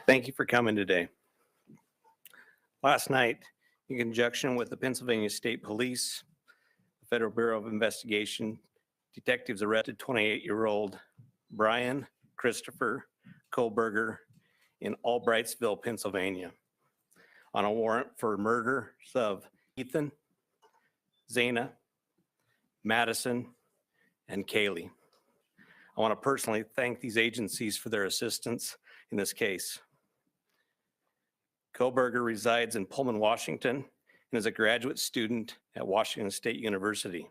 Thank you for coming today. Last night, in conjunction with the Pennsylvania State Police, the Federal Bureau of Investigation, detectives arrested 28-year-old Bryan Christopher Kohberger in Albrightsville, Pennsylvania, on a warrant for murders of Ethan, Zana, Madison, and Kaylee. I want to personally thank these agencies for their assistance in this case. Kohberger resides in Pullman, Washington, and is a graduate student at Washington State University.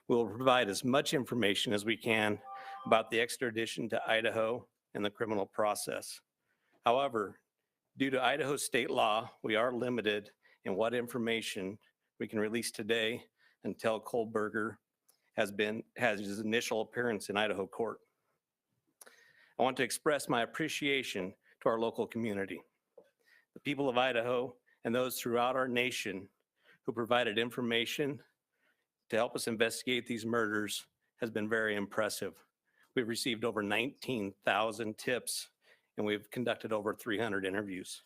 We will provide as much information as we can about the extradition to Idaho and the criminal process. However, due to Idaho state law, we are limited in what information we can release today until Kohberger has his initial appearance in Idaho court. I want to express my appreciation to our local community, the people of Idaho, and those throughout our nation who provided information to help us investigate these murders has been very impressive. We've received over 19,000 tips, and we've conducted over 300 interviews.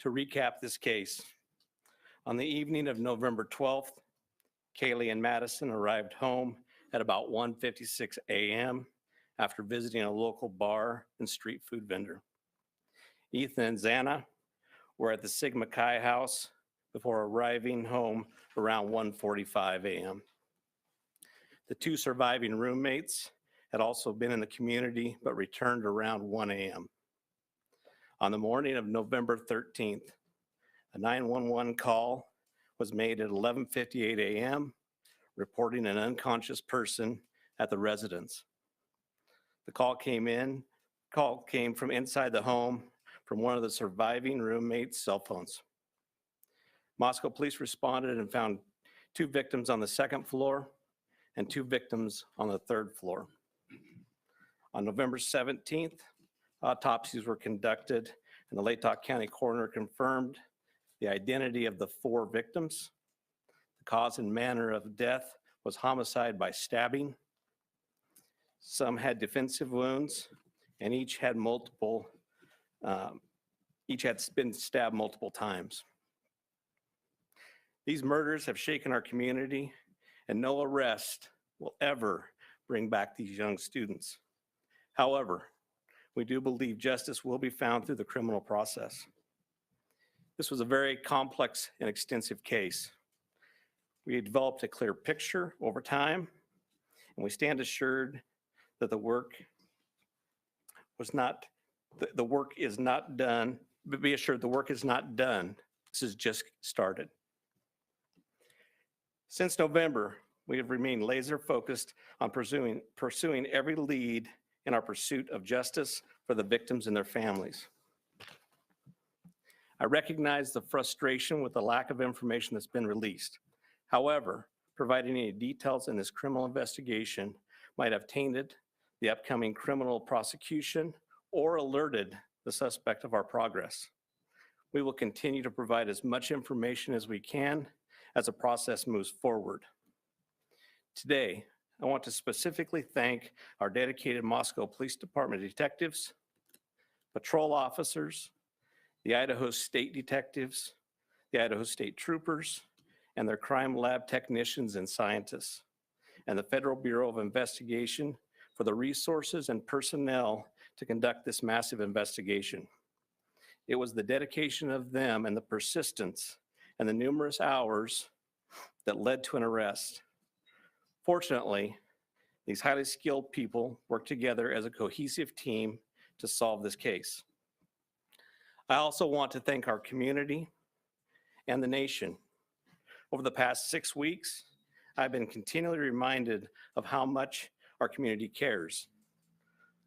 To recap this case, on the evening of November 12th, Kaylee and Madison arrived home at about 1:56 a.m. after visiting a local bar and street food vendor. Ethan and Zana were at the Sigma Chi house before arriving home around 1:45 a.m. The two surviving roommates had also been in the community but returned around 1 a.m. On the morning of November 13th, a 911 call was made at 11:58 a.m. reporting an unconscious person at the residence. The call came from inside the home from one of the surviving roommates' cell phones. Moscow police responded and found 2 victims on the 2nd floor and 2 victims on the 3rd floor. On November 17th, autopsies were conducted and the Latah County coroner confirmed the identity of the 4 victims. The cause and manner of death was homicide by stabbing. Some had defensive wounds, and each had been stabbed multiple times. These murders have shaken our community, and no arrest will ever bring back these young students. However, we do believe justice will be found through the criminal process. This was a very complex and extensive case. We developed a clear picture over time, and we stand assured that the work is not done, but be assured the work is not done. This has just started. Since November, we have remained laser focused on pursuing every lead in our pursuit of justice for the victims and their families. I recognize the frustration with the lack of information that's been released. However, providing any details in this criminal investigation might have tainted the upcoming criminal prosecution or alerted the suspect of our progress. We will continue to provide as much information as we can as the process moves forward. Today, I want to specifically thank our dedicated Moscow Police Department detectives, patrol officers, the Idaho State detectives, the Idaho State troopers, and their crime lab technicians and scientists, and the Federal Bureau of Investigation for the resources and personnel to conduct this massive investigation. It was the dedication of them and the persistence and the numerous hours that led to an arrest. Fortunately, these highly skilled people worked together as a cohesive team to solve this case. I also want to thank our community and the nation. Over the past 6 weeks, I've been continually reminded of how much our community cares.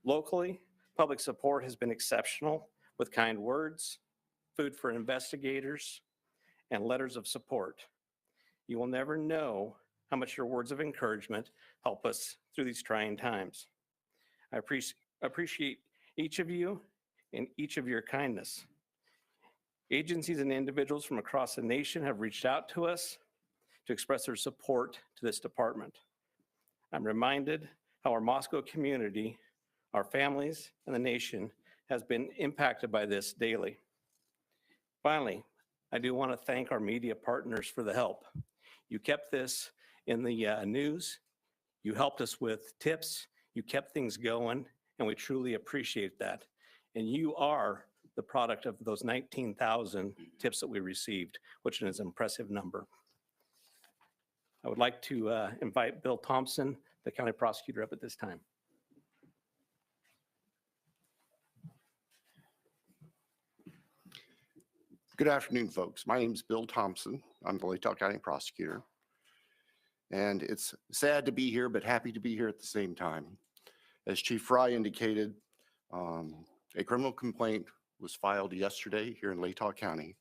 Locally, public support has been exceptional with kind words, food for investigators, and letters of support. You will never know how much your words of encouragement help us through these trying times. I appreciate each of you and each of your kindness. Agencies and individuals from across the nation have reached out to us to express their support to this department. I'm reminded how our Moscow community, our families, and the nation has been impacted by this daily. Finally, I do want to thank our media partners for the help. You kept this in the news, you helped us with tips, you kept things going, and we truly appreciate that. And you are the product of those 19,000 tips that we received, which is an impressive number. I would like to invite Bill Thompson, the county prosecutor, up at this time. Good afternoon, folks. My name is Bill Thompson. I'm the Latah County Prosecutor. And it's sad to be here, but happy to be here at the same time. As Chief Fry indicated, a criminal complaint was filed yesterday here in Latah County,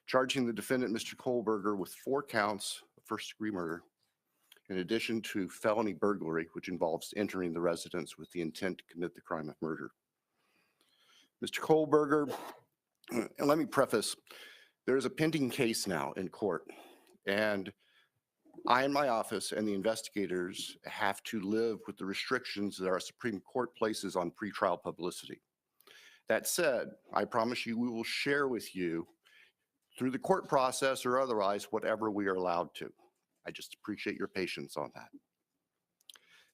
charging the defendant, Mr. Kohberger, with 4 counts of first-degree murder, in addition to felony burglary, which involves entering the residence with the intent to commit the crime of murder. Mr. Kohberger, and let me preface, there is a pending case now in court, and I and my office and the investigators have to live with the restrictions that our Supreme Court places on pretrial publicity. That said, I promise you we will share with you through the court process or otherwise whatever we are allowed to. I just appreciate your patience on that.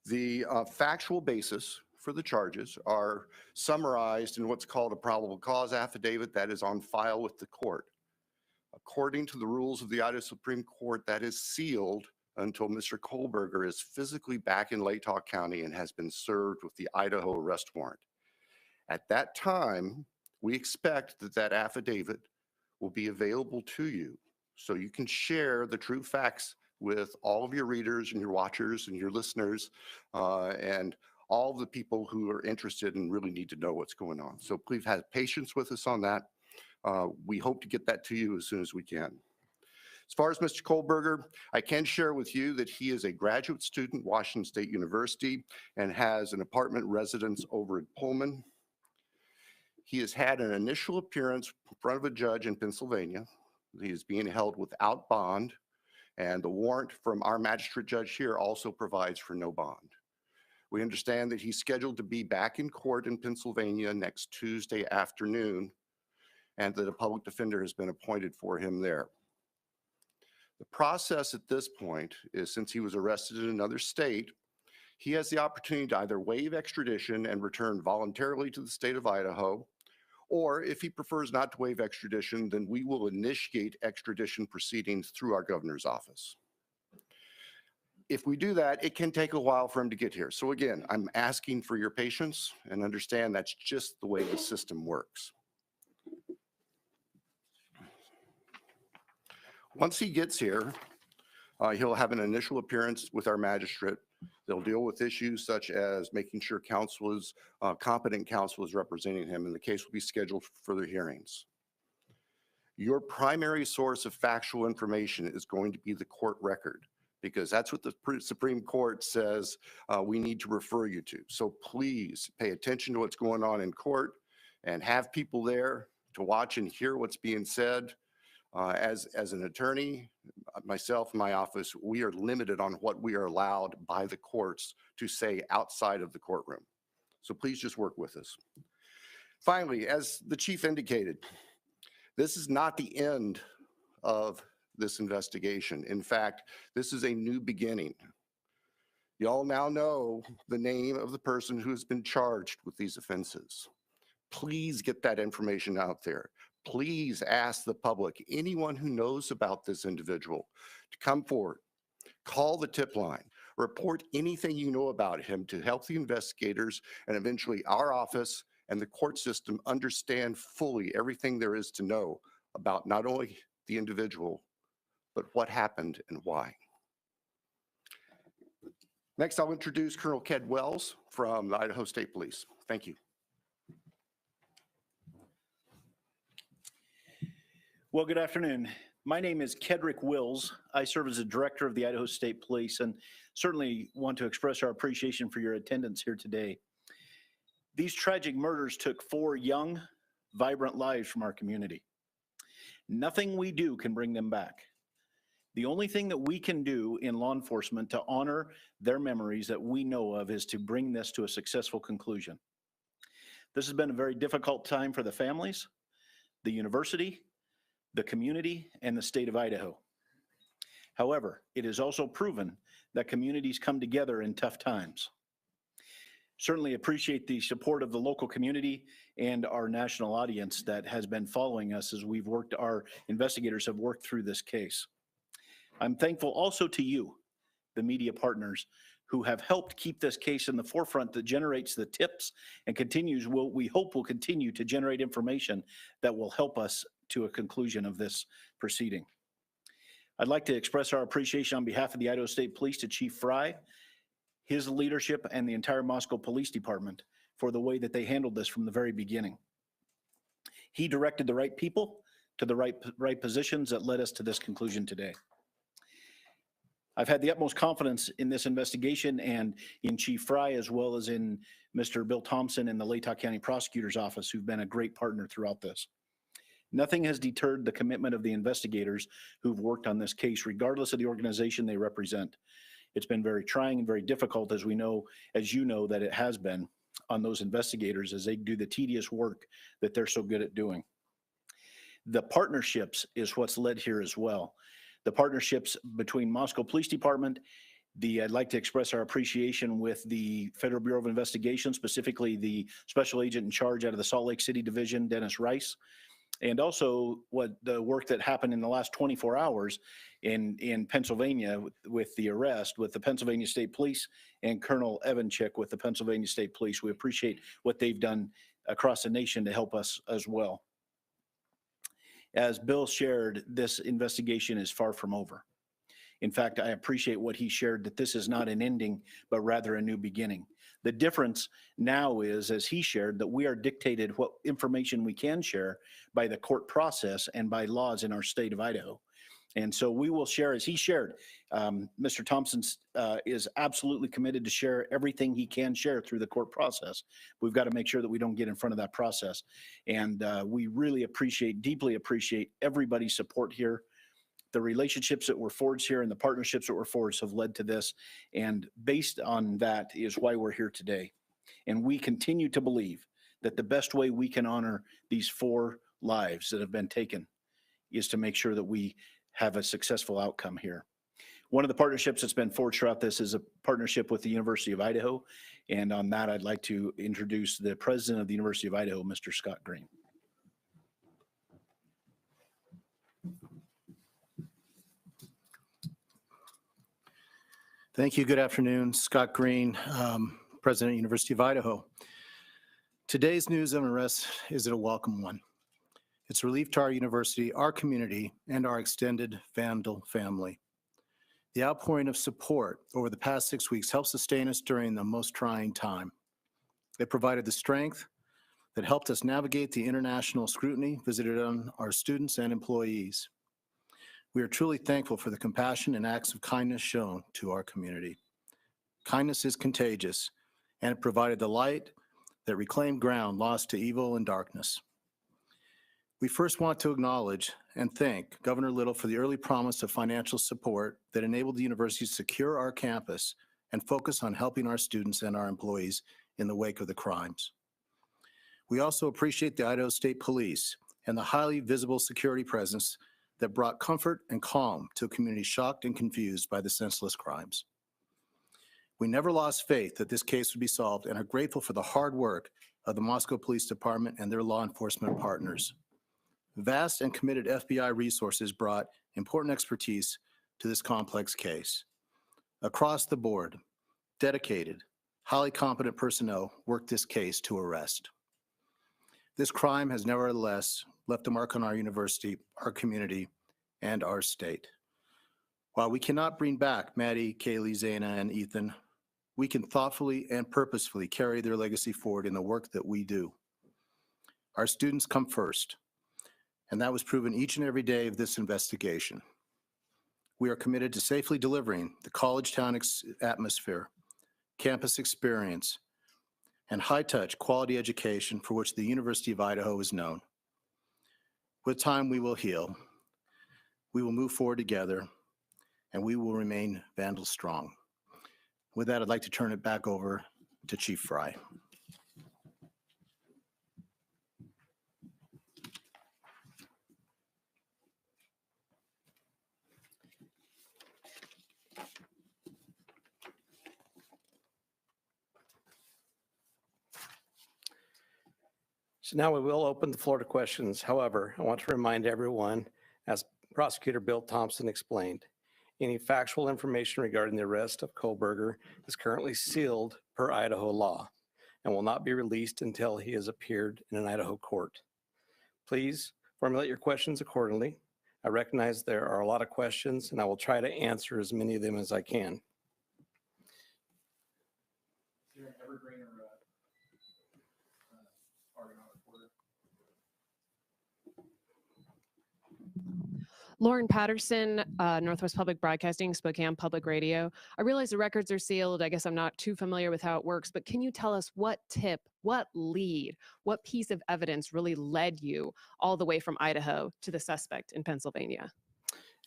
The factual basis for the charges are summarized in what's called a probable cause affidavit that is on file with the court. According to the rules of the Idaho Supreme Court, that is sealed until Mr. Kohberger is physically back in Latah County and has been served with the Idaho arrest warrant. At that time, we expect that that affidavit will be available to you so you can share the true facts with all of your readers and your watchers and your listeners and all of the people who are interested and really need to know what's going on. So please have patience with us on that. We hope to get that to you as soon as we can. As far as Mr. Kohberger, I can share with you that he is a graduate student, Washington State University, and has an apartment residence over at Pullman. He has had an initial appearance in front of a judge in Pennsylvania. He is being held without bond, and the warrant from our magistrate judge here also provides for no bond. We understand that he's scheduled to be back in court in Pennsylvania next Tuesday afternoon, and that a public defender has been appointed for him there. The process at this point is, since he was arrested in another state, he has the opportunity to either waive extradition and return voluntarily to the state of Idaho, or if he prefers not to waive extradition, then we will initiate extradition proceedings through our governor's office. If we do that, it can take a while for him to get here. So again, I'm asking for your patience and understand that's just the way the system works. Once he gets here, he'll have an initial appearance with our magistrate. They'll deal with issues such as making sure competent counsel is representing him, and the case will be scheduled for further hearings. Your primary source of factual information is going to be the court record, because that's what the Supreme Court says we need to refer you to. So please pay attention to what's going on in court and have people there to watch and hear what's being said. As an attorney, myself and my office, we are limited on what we are allowed by the courts to say outside of the courtroom. So please just work with us. Finally, as the chief indicated, this is not the end of this investigation. In fact, this is a new beginning. Y'all now know the name of the person who has been charged with these offenses. Please get that information out there. Please ask the public, anyone who knows about this individual, to come forward, call the tip line, report anything you know about him to help the investigators and eventually our office and the court system understand fully everything there is to know about not only the individual, but what happened and why. Next, I'll introduce Colonel Ked Wells from the Idaho State Police. Thank you. Well, good afternoon. My name is Kedrick Wills. I serve as the director of the Idaho State Police and certainly want to express our appreciation for your attendance here today. These tragic murders took 4 young, vibrant lives from our community. Nothing we do can bring them back. The only thing that we can do in law enforcement to honor their memories that we know of is to bring this to a successful conclusion. This has been a very difficult time for the families, the university, the community, and the state of Idaho. However, it is also proven that communities come together in tough times. Certainly appreciate the support of the local community and our national audience that has been following us as our investigators have worked through this case. I'm thankful also to you, the media partners, who have helped keep this case in the forefront that generates the tips and we hope will continue to generate information that will help us to a conclusion of this proceeding. I'd like to express our appreciation on behalf of the Idaho State Police to Chief Fry, his leadership, and the entire Moscow Police Department for the way that they handled this from the very beginning. He directed the right people to the right positions that led us to this conclusion today. I've had the utmost confidence in this investigation and in Chief Fry, as well as in Mr. Bill Thompson and the Latah County Prosecutor's Office, who've been a great partner throughout this. Nothing has deterred the commitment of the investigators who've worked on this case, regardless of the organization they represent. It's been very trying and very difficult, as you know, that it has been on those investigators as they do the tedious work that they're so good at doing. The partnerships is what's led here as well. The partnerships between Moscow Police Department, I'd like to express our appreciation with the Federal Bureau of Investigation, specifically the special agent in charge out of the Salt Lake City Division, Dennis Rice, and also the work that happened in the last 24 hours in Pennsylvania with the arrest with the Pennsylvania State Police and Colonel Evanchik with the Pennsylvania State Police. We appreciate what they've done across the nation to help us as well. As Bill shared, this investigation is far from over. In fact, I appreciate what he shared, that this is not an ending, but rather a new beginning. The difference now is, as he shared, that we are dictated what information we can share by the court process and by laws in our state of Idaho. And so we will share, as he shared, Mr. Thompson is absolutely committed to share everything he can share through the court process. We've got to make sure that we don't get in front of that process. And we really deeply appreciate everybody's support here. The relationships that were forged here and the partnerships that were forged have led to this. And based on that is why we're here today. And we continue to believe that the best way we can honor these 4 lives that have been taken is to make sure that we have a successful outcome here. One of the partnerships that's been forged throughout this is a partnership with the University of Idaho. And on that, I'd like to introduce the president of the University of Idaho, Mr. Scott Green. Thank you. Good afternoon. Scott Green, President, University of Idaho. Today's news of arrest is a welcome one. It's relief to our university, our community, and our extended Vandal family. The outpouring of support over the past 6 weeks helped sustain us during the most trying time. It provided the strength that helped us navigate the international scrutiny visited on our students and employees. We are truly thankful for the compassion and acts of kindness shown to our community. Kindness is contagious, and it provided the light that reclaimed ground lost to evil and darkness. We first want to acknowledge and thank Governor Little for the early promise of financial support that enabled the university to secure our campus and focus on helping our students and our employees in the wake of the crimes. We also appreciate the Idaho State Police and the highly visible security presence that brought comfort and calm to a community shocked and confused by the senseless crimes. We never lost faith that this case would be solved and are grateful for the hard work of the Moscow Police Department and their law enforcement partners. Vast and committed FBI resources brought important expertise to this complex case. Across the board, dedicated, highly competent personnel worked this case to arrest. This crime has nevertheless left a mark on our university, our community, and our state. While we cannot bring back Maddie, Kaylee, Zaina, and Ethan, we can thoughtfully and purposefully carry their legacy forward in the work that we do. Our students come first, and that was proven each and every day of this investigation. We are committed to safely delivering the college town atmosphere, campus experience, and high-touch quality education for which the University of Idaho is known. With time, we will heal. We will move forward together, and we will remain Vandal strong. With that, I'd like to turn it back over to Chief Fry. So now we will open the floor to questions. However, I want to remind everyone, as Prosecutor Bill Thompson explained, any factual information regarding the arrest of Kohberger is currently sealed per Idaho law and will not be released until he has appeared in an Idaho court. Please formulate your questions accordingly. I recognize there are a lot of questions, and I will try to answer as many of them as I can. Is there an evergreen or Argonaut reporter? Lauren Patterson, Northwest Public Broadcasting, Spokane Public Radio. I realize the records are sealed. I guess I'm not too familiar with how it works, but can you tell us what tip, what lead, what piece of evidence really led you all the way from Idaho to the suspect in Pennsylvania?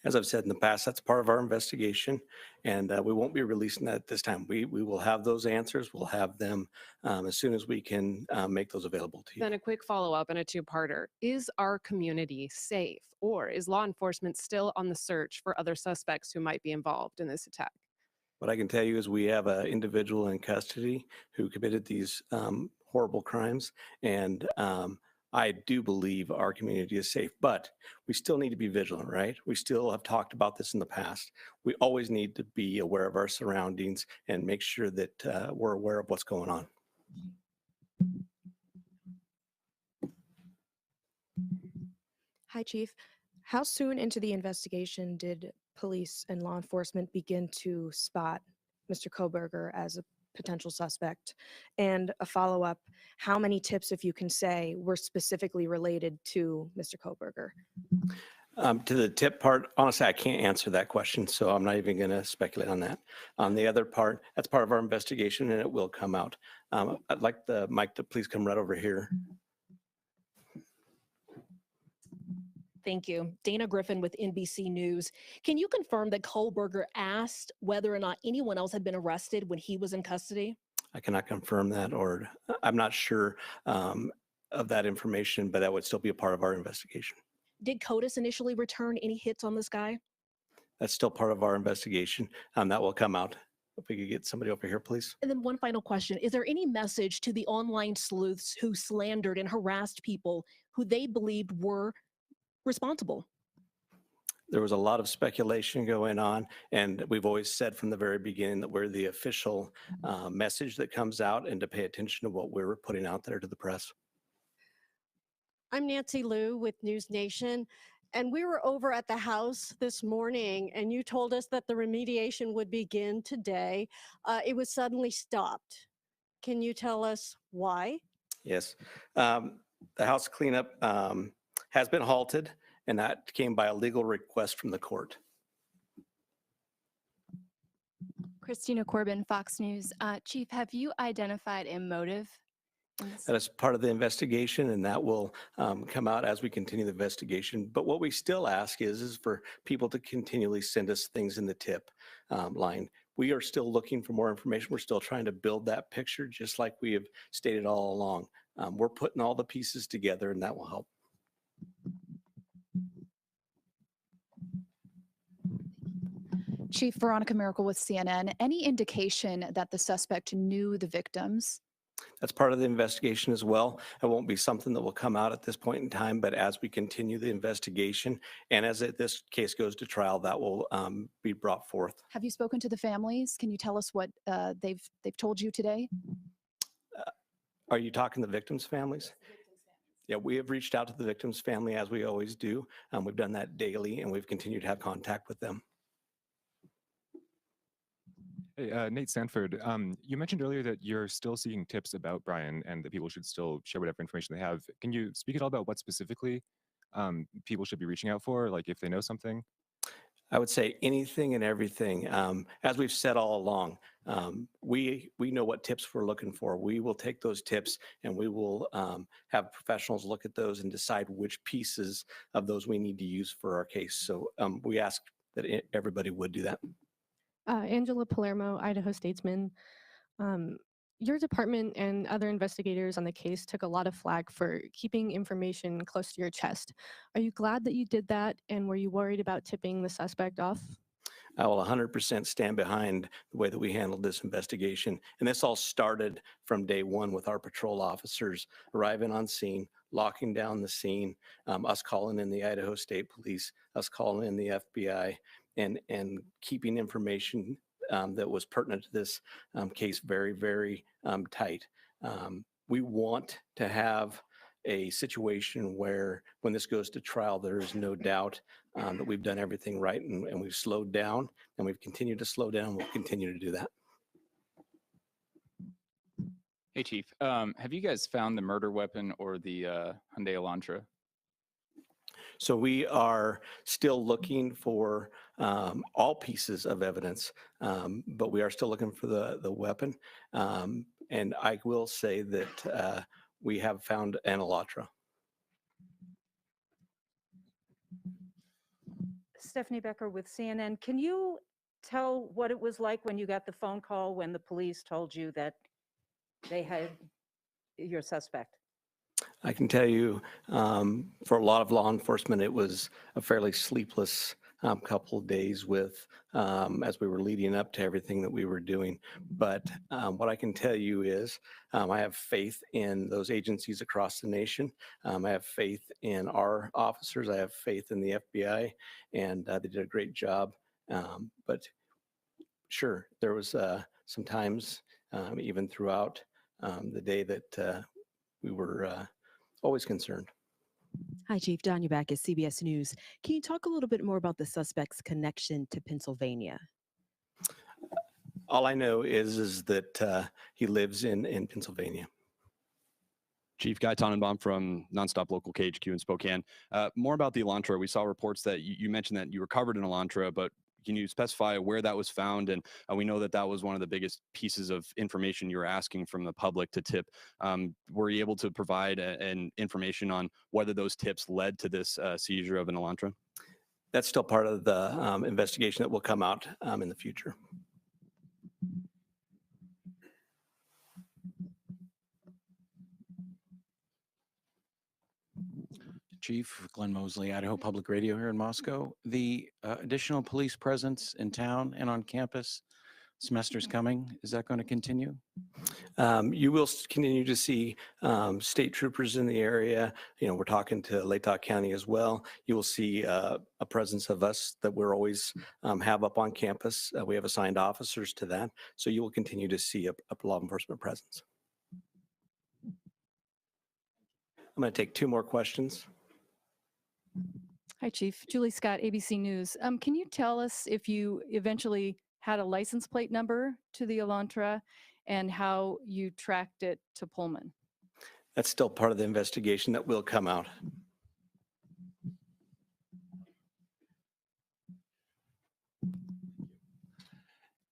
As I've said in the past, that's part of our investigation, and we won't be releasing that at this time. We will have those answers. We'll have them as soon as we can make those available to you. Then a quick follow-up and a two-parter. Is our community safe, or is law enforcement still on the search for other suspects who might be involved in this attack? What I can tell you is we have an individual in custody who committed these horrible crimes, and I do believe our community is safe, but we still need to be vigilant, right? We still have talked about this in the past. We always need to be aware of our surroundings and make sure that we're aware of what's going on. Hi, Chief. How soon into the investigation did police and law enforcement begin to spot Mr. Kohberger as a potential suspect? And a follow-up, how many tips, if you can say, were specifically related to Mr. Kohberger? To the tip part, honestly, I can't answer that question, so I'm not even going to speculate on that. On the other part, that's part of our investigation, and it will come out. I'd like the mic to please come right over here. Thank you. Dana Griffin with NBC News. Can you confirm that Kohberger asked whether or not anyone else had been arrested when he was in custody? I cannot confirm that, or I'm not sure of that information, but that would still be a part of our investigation. Did CODIS initially return any hits on this guy? That's still part of our investigation. That will come out. If we could get somebody over here, please. And then one final question. Is there any message to the online sleuths who slandered and harassed people who they believed were responsible? There was a lot of speculation going on, and we've always said from the very beginning that we're the official message that comes out, and to pay attention to what we're putting out there to the press. I'm Nancy Liu with News Nation, and we were over at the house this morning, and you told us that the remediation would begin today. It was suddenly stopped. Can you tell us why? Yes. The house cleanup has been halted, and that came by a legal request from the court. Christina Corbin, Fox News. Chief, have you identified a motive? That is part of the investigation, and that will come out as we continue the investigation. But what we still ask is for people to continually send us things in the tip line. We are still looking for more information. We're still trying to build that picture, just like we have stated all along. We're putting all the pieces together, and that will help. Chief Veronica Miracle with CNN. Any indication that the suspect knew the victims? That's part of the investigation as well. It won't be something that will come out at this point in time, but as we continue the investigation and as this case goes to trial, that will be brought forth. Have you spoken to the families? Can you tell us what they've told you today? Are you talking the victims' families? Yeah, we have reached out to the victim's family as we always do. We've done that daily, and we've continued to have contact with them. Hey, Nate Sanford, you mentioned earlier that you're still seeking tips about Bryan and that people should still share whatever information they have. Can you speak at all about what specifically people should be reaching out for, like if they know something? I would say anything and everything. As we've said all along, we know what tips we're looking for. We will take those tips and we will have professionals look at those and decide which pieces of those we need to use for our case. So we ask that everybody would do that. Angela Palermo, Idaho Statesman. Your department and other investigators on the case took a lot of flack for keeping information close to your chest. Are you glad that you did that, and were you worried about tipping the suspect off? I will 100% stand behind the way that we handled this investigation. And this all started from day one with our patrol officers arriving on scene, locking down the scene, us calling in the Idaho State Police, us calling in the FBI, and keeping information that was pertinent to this case very, very tight. We want to have a situation where when this goes to trial, there is no doubt that we've done everything right, and we've slowed down, and we've continued to slow down. We'll continue to do that. Hey, Chief. Have you guys found the murder weapon or the Hyundai Elantra? So we are still looking for all pieces of evidence, but we are still looking for the weapon. And I will say that we have found an Elantra. Stephanie Becker with CNN. Can you tell what it was like when you got the phone call when the police told you that they had your suspect? I can tell you, for a lot of law enforcement, it was a fairly sleepless couple of days with as we were leading up to everything that we were doing. But what I can tell you is I have faith in those agencies across the nation. I have faith in our officers. I have faith in the FBI, and they did a great job. But sure, there was some times, even throughout the day, that we were always concerned. Hi, Chief. Danya back at CBS News. Can you talk a little bit more about the suspect's connection to Pennsylvania? All I know is that he lives in Pennsylvania. Chief Guy Tannenbaum from Nonstop Local KHQ in Spokane. More about the Elantra. We saw reports that you mentioned that you recovered an Elantra, but can you specify where that was found? And we know that that was one of the biggest pieces of information you were asking from the public to tip. Were you able to provide an information on whether those tips led to this seizure of an Elantra? That's still part of the investigation that will come out in the future. Chief Glenn Mosley, Idaho Public Radio here in Moscow. The additional police presence in town and on campus, semester's coming. Is that going to continue? You will continue to see state troopers in the area. We're talking to Latah County as well. You will see a presence of us that we're always have up on campus. We have assigned officers to that. So you will continue to see a law enforcement presence. I'm going to take 2 more questions. Hi, Chief. Julie Scott, ABC News. Can you tell us if you eventually had a license plate number to the Elantra and how you tracked it to Pullman? That's still part of the investigation that will come out.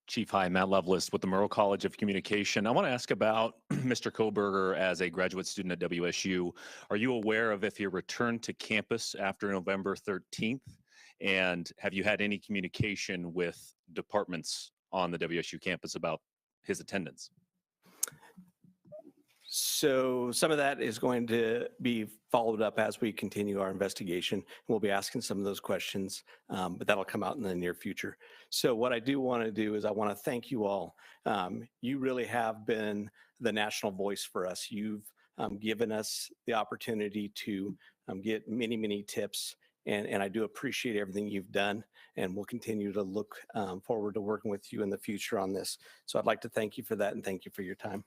Chief, hi, Matt Lovelace with the Monroe College of Communication. I want to ask about Mr. Kohberger as a graduate student at WSU. Are you aware of if he returned to campus after November 13th? And have you had any communication with departments on the WSU campus about his attendance? So some of that is going to be followed up as we continue our investigation. We'll be asking some of those questions, but that'll come out in the near future. So what I do want to do is I want to thank you all. You really have been the national voice for us. You've given us the opportunity to get many, many tips. And I do appreciate everything you've done, and we'll continue to look forward to working with you in the future on this. So I'd like to thank you for that, and thank you for your time.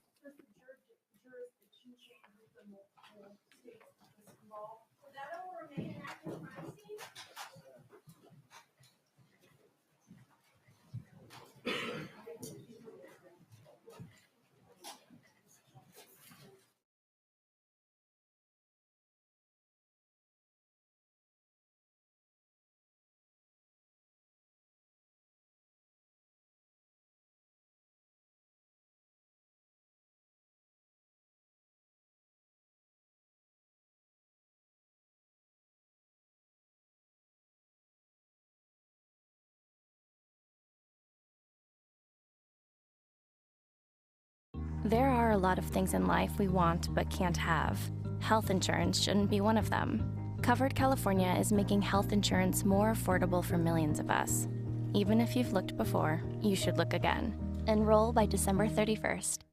There are a lot of things in life we want but can't have. Health insurance shouldn't be one of them. Covered California is making health insurance more affordable for millions of us. Even if you've looked before, you should look again. Enroll by December 31st.